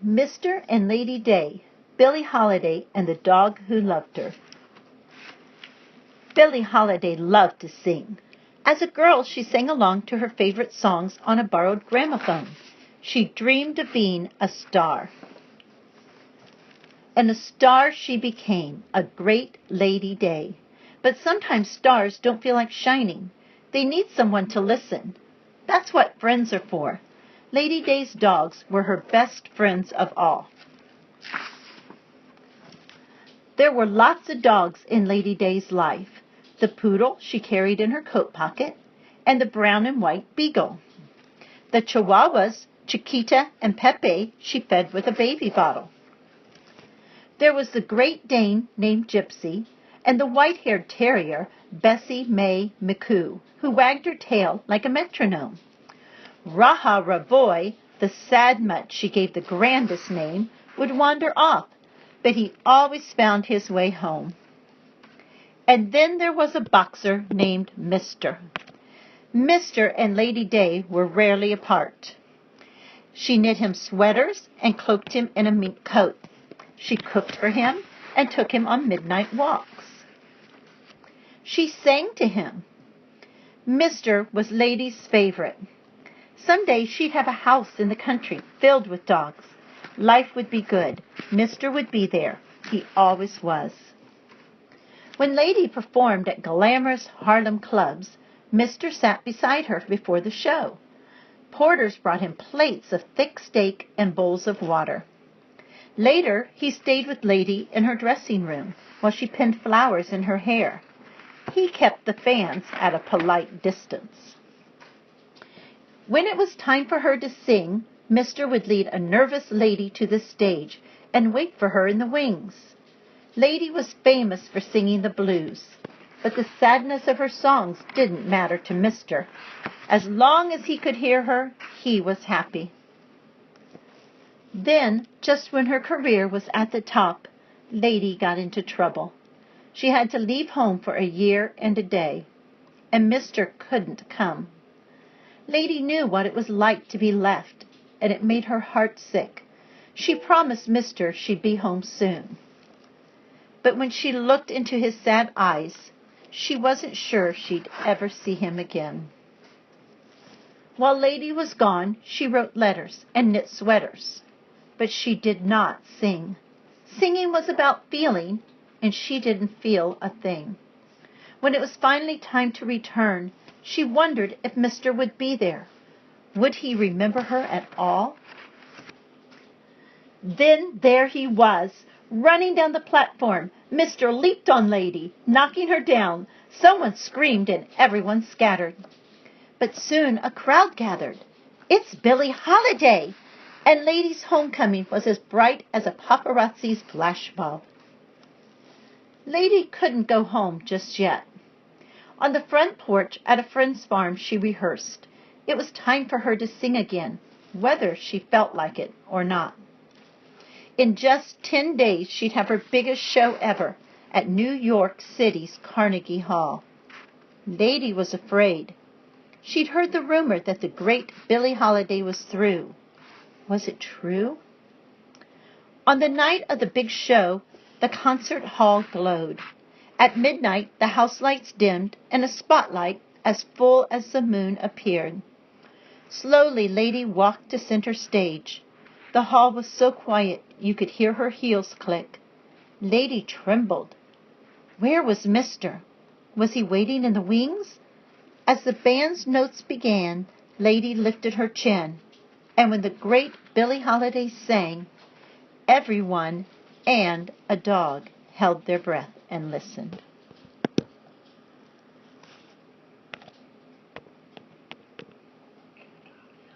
Mr. and Lady Day, Billie Holiday and the Dog Who Loved Her. Billie Holiday loved to sing. As a girl, she sang along to her favorite songs on a borrowed gramophone. She dreamed of being a star. And a star she became, a great Lady Day. But sometimes stars don't feel like shining. They need someone to listen. That's what friends are for. Lady Day's dogs were her best friends of all. There were lots of dogs in Lady Day's life. The poodle she carried in her coat pocket, and the brown and white beagle. The chihuahuas, Chiquita and Pepe, she fed with a baby bottle. There was the Great Dane named Gypsy, and the white-haired terrier, Bessie May McCoo, who wagged her tail like a metronome. Raha Ravoy, the sad mutt she gave the grandest name, would wander off, but he always found his way home. And then there was a boxer named Mr. Mr. and Lady Day were rarely apart. She knit him sweaters and cloaked him in a mink coat. She cooked for him and took him on midnight walks. She sang to him. Mr. was Lady's favorite. Someday she'd have a house in the country filled with dogs. Life would be good. Mr. would be there. He always was. When Lady performed at glamorous Harlem clubs, Mr. sat beside her before the show. Porters brought him plates of thick steak and bowls of water. Later, he stayed with Lady in her dressing room while she pinned flowers in her hair. He kept the fans at a polite distance. When it was time for her to sing, Mr. would lead a nervous Lady to the stage and wait for her in the wings. Lady was famous for singing the blues, but the sadness of her songs didn't matter to Mr. As long as he could hear her, he was happy. Then, just when her career was at the top, Lady got into trouble. She had to leave home for a year and a day, and Mr. couldn't come. Lady knew what it was like to be left, and it made her heart sick. She promised Mr. she'd be home soon. But when she looked into his sad eyes, she wasn't sure she'd ever see him again. While Lady was gone, she wrote letters and knit sweaters. But she did not sing. Singing was about feeling, and she didn't feel a thing. When it was finally time to return, she wondered if Mr. would be there. Would he remember her at all? Then there he was, running down the platform. Mr. leaped on Lady, knocking her down. Someone screamed and everyone scattered. But soon a crowd gathered. It's Billie Holiday! And Lady's homecoming was as bright as a paparazzi's flashbulb. Lady couldn't go home just yet. On the front porch at a friend's farm she rehearsed. It was time for her to sing again, whether she felt like it or not. In just 10 days she'd have her biggest show ever at New York City's Carnegie Hall. Lady was afraid. She'd heard the rumor that the great Billie Holiday was through. Was it true? On the night of the big show, the concert hall glowed. At midnight, the house lights dimmed, and a spotlight as full as the moon appeared. Slowly, Lady walked to center stage. The hall was so quiet you could hear her heels click. Lady trembled. Where was Mr.? Was he waiting in the wings? As the band's notes began, Lady lifted her chin, and when the great Billie Holiday sang, everyone and a dog held their breath and listened.